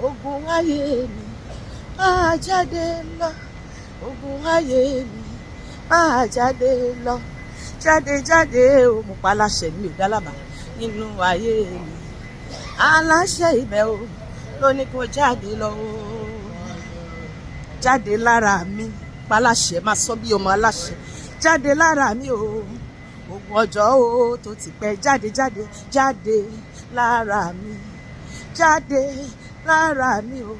Ogun ayé mi máa jáde lọ. Ogun ayé mi máa jáde lọ. Jáde o, mo pa láṣẹ mi ò dálábà nínú ayé mi. Aláṣẹ ibẹ̀ o ló ní kó jáde lọ o. Jáde lára mi, pa láṣẹ máa sọ bí ọmọ aláṣẹ. Jáde lára mi o. Ogun ọjọ́ o tó ti pẹ́ jáde lára mi. Jáde lára mi o.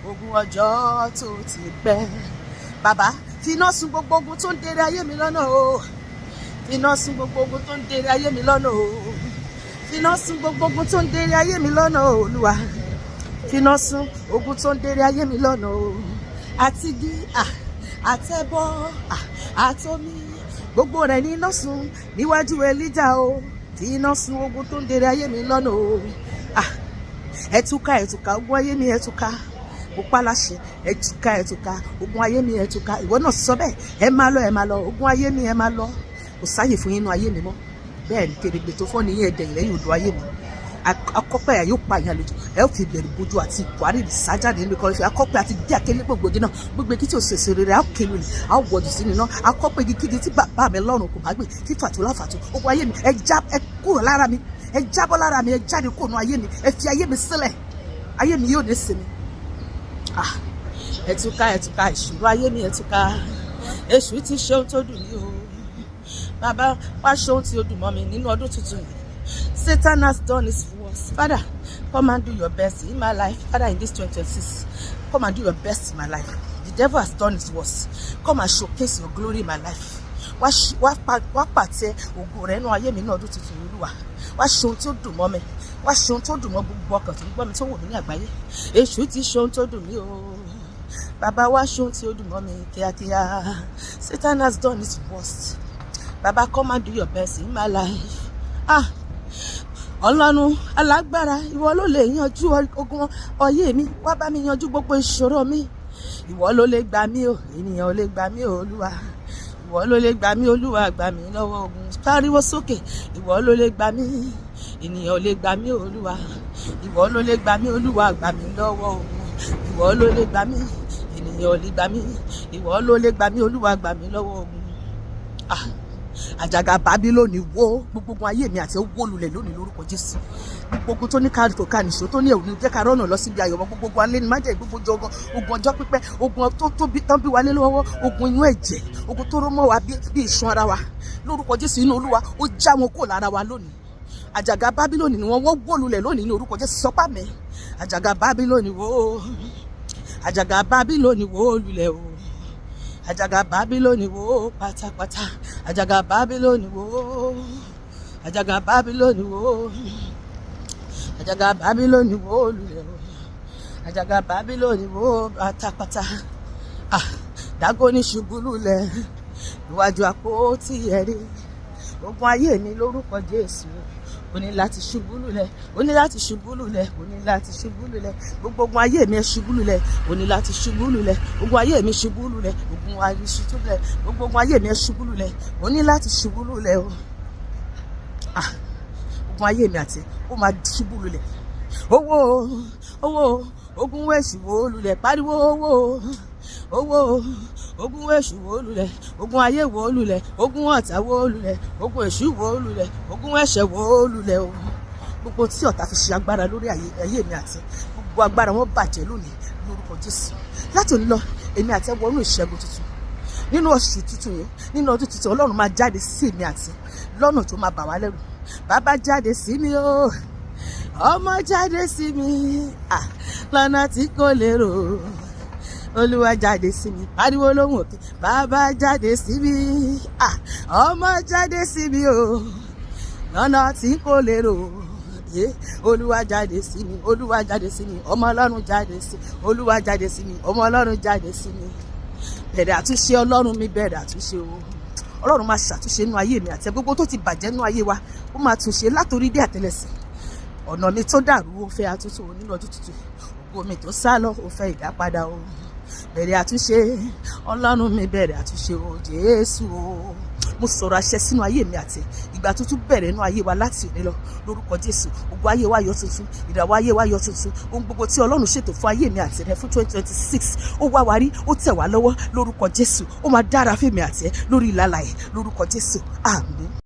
Ogun ọjọ́ tó ti pẹ́. Bàbá, finá sun gbogbo ogun tó ń dèrè ayé mi lọ́nà o. Finá sun gbogbo ogun tó ń dèrè ayé mi lọ́nà o. Finá sun gbogbo ogun tó ń dèrè ayé mi lọ́nà o, Olúwa. Finá sun ogun tó ń dèrè ayé mi lọ́nà o. Àti igi, àtẹ̀bọ̀, àtomi, gbogbo rẹ̀ ní iná sun níwájú Èlíjà o. Finá sun ogun tó ń dèrè ayé mi lọ́nà o. Ẹ̀túká ogun ayé mi ẹ̀túká. Mo pa láṣẹ ẹ̀túká ogun ayé mi ẹ̀túká. Ìwọ náà sọ bẹ́ẹ̀, ẹ máa lọ ogun ayé mi ẹ máa lọ. Kò sáyè fún yín nínú ayé mi mọ́. Bẹ́ẹ̀ ni kèrègbè tó fọ́ nìyẹn ẹ̀dẹ̀ ìlẹ́yìn odò ayé mi. Akọ́pẹ́ yóò pa ìyàn lójú. Ẹ ó fi bẹ̀rù bojú àti ìkwárì sájáde níbi kan ìfẹ́. Akọ́pẹ́ àti dí àkélé gbogbo náà. Gbogbo igi tí ò sèso rere, a ó kélu ni, a ó wọ̀dù sí ni náà. Akọ́pẹ́ igi kídi tí bàbá mi lọ́rùn kò bá gbé. Tí fàtó láfàtó. Ogun ayé mi, ẹ kúrò lára mi. Ẹ jábọ́ lára mi, ẹ jáde kúrò nínú ayé mi. Ẹ fi ayé mi sílẹ̀. Ayé mi yóò ní sinmi. Ẹ̀túká ìṣòro ayé mi ẹ̀túká. Èṣù ti ṣe ohun tó dùn mí o. Bàbá wá ṣe ohun tí ó dùn mọ́ mi nínú ọdún tuntun yìí. Satan has done his worst. Father, come and do your best in my life. Father, in this 2026, come and do your best in my life. The devil has done his worst. Come and showcase your glory in my life. Wá pàtẹ ògo rẹ̀ nínú ayé mi ní ọdún tuntun yìí, Olúwa. Wá ṣe ohun tí ó dùn mọ́ mi. Wá ṣe ohun tó dùn mọ́ gbogbo ọkàn tó ń gbọ́ mi tó wò mí ní àgbáyé. Èṣù ti ṣe ohun tó dùn mí o. Bàbá wá ṣe ohun tí ó dùn mọ́ mi kíákíá. Satan has done his worst. Bàbá, come and do your best in my life. Ọlọ́run alágbára, ìwọ ló lè yanjú ogun ayé mi. Wá bá mi yanjú gbogbo ìṣòro mi. Ìwọ ló lè gbà mí o, ènìyàn ò lè gbà mí o, Olúwa. Ìwọ ló lè gbà mí, Olúwa, gbà mí lọ́wọ́ ogun. Pariwo sókè. Ìwọ ló lè gbà mí, ènìyàn ò lè gbà mí o, Olúwa. Ìwọ ló lè gbà mí, Olúwa, gbà mí lọ́wọ́ ogun. Ìwọ ló lè gbà mí, ènìyàn ò lè gbà mí. Ìwọ ló lè gbà mí, Olúwa, gbà mí lọ́wọ́ ogun. Àjàgà Bábílónì wó gbogbo ayé mi àti owó lulẹ̀ lónìí lórúkọ Jésù. Gbogbo tó ní káàtó kànìṣó tó ní ẹ̀wù jẹ́ ká rọ́nà lọ síbi ayọ̀ gbogbo alẹ́ ní májẹ̀ gbogbo jọgọ ogun ọjọ́ pípẹ́ ogun tó tóbi tán bí wálé lọ́wọ́ ogun inú ẹ̀jẹ̀ ogun tó rọ́ mọ́ wa bí ìṣan ara wa lórúkọ Jésù inú Olúwa ó já wọn kó lára wa lónìí. Àjàgà Bábílónì ni wọ́n wó lulẹ̀ lónìí ní orúkọ Jésù sọpá mi. Àjàgà Bábílónì wó. Àjàgà Bábílónì wó lulẹ̀ o. Àjàgà Bábílónì wó pátápátá. Àjàgà Bábílónì wó. Àjàgà Bábílónì wó. Àjàgà Bábílónì wó lulẹ̀ o. Àjàgà Bábílónì wó pátápátá. Dágónì ṣubú lulẹ̀ níwájú àpótí ẹ̀rí. Ogun ayé mi lórúkọ Jésù. O ní láti ṣubú lulẹ̀, o ní láti ṣubú lulẹ̀, o ní láti ṣubú lulẹ̀. Gbogbo ogun ayé mi ẹ ṣubú lulẹ̀, o ní láti ṣubú lulẹ̀. Ogun ayé mi ṣubú lulẹ̀, ogun ayé mi ṣubú lulẹ̀. Gbogbo ogun ayé mi ẹ ṣubú lulẹ̀, o ní láti ṣubú lulẹ̀ o. Ogun ayé mi àti ó máa ṣubú lulẹ̀. Owó ogun wẹ̀ṣù wó lulẹ̀, pariwo owó ogun èṣù wó lulẹ̀, ogun ayé wó lulẹ̀, ogun ọ̀tá wó lulẹ̀, ogun èṣù wó lulẹ̀, ogun ẹ̀ṣẹ̀ wó lulẹ̀ o. Gbogbo tí ọ̀tá fi ṣe agbára lórí ayé mi àti gbogbo agbára wọn bàjẹ́ lónìí lórúkọ Jésù. Láti òní lọ èmi àti ẹ wọnú ìṣẹ́gun tuntun nínú oṣù tuntun yìí nínú ọdún tuntun. Ọlọ́run máa jáde sí èmi àti lọ́nà tó máa bà wá lẹ́rù. Bàbá jáde sí mi o, ọmọ jáde sí mi lọ́nà tí kò lérò. Olúwa jáde sí mi, pariwo lóhùn òkè. Bàbá jáde sí mi, ọmọ jáde sí mi o, lọ́nà tí kò lérò. Olúwa jáde sí mi, Olúwa jáde sí mi, ọmọ Ọlọ́run jáde sí mi, Olúwa jáde sí mi, ọmọ Ọlọ́run jáde sí mi. Bẹ̀rẹ̀ àtúnṣe Ọlọ́run mi, bẹ̀rẹ̀ àtúnṣe o. Ọlọ́run máa ṣàtúnṣe nínú ayé mi àti gbogbo tó ti bàjẹ́ nínú ayé wa. Ó máa túnṣe látòrí dé àtẹ́lẹsẹ̀. Ọ̀nà mi tó dàrú ó fẹ́ àtúnṣe nínú ọdún tuntun. Ògo mi tó sálọ ó fẹ́ ìdápadà o. Bẹ̀rẹ̀ àtúnṣe Ọlọ́run mi, bẹ̀rẹ̀ àtúnṣe o Jésù o. Mo sọ̀rọ̀ àṣẹ sínú ayé mi àti ìgbà tuntun bẹ̀rẹ̀ inú ayé wa láti òní lọ lórúkọ Jésù. Ogun ayé wa yọ tuntun, ìràwọ̀ ayé wa yọ tuntun. Ohun gbogbo tí Ọlọ́run ṣètò fún ayé mi àti rẹ fún 2026 ó wá wa rí, ó tẹ̀ wá lọ́wọ́ lórúkọ Jésù. Ó máa dára fèmí àti ẹ lórí ìlàlàyé lórúkọ Jésù. Àmín.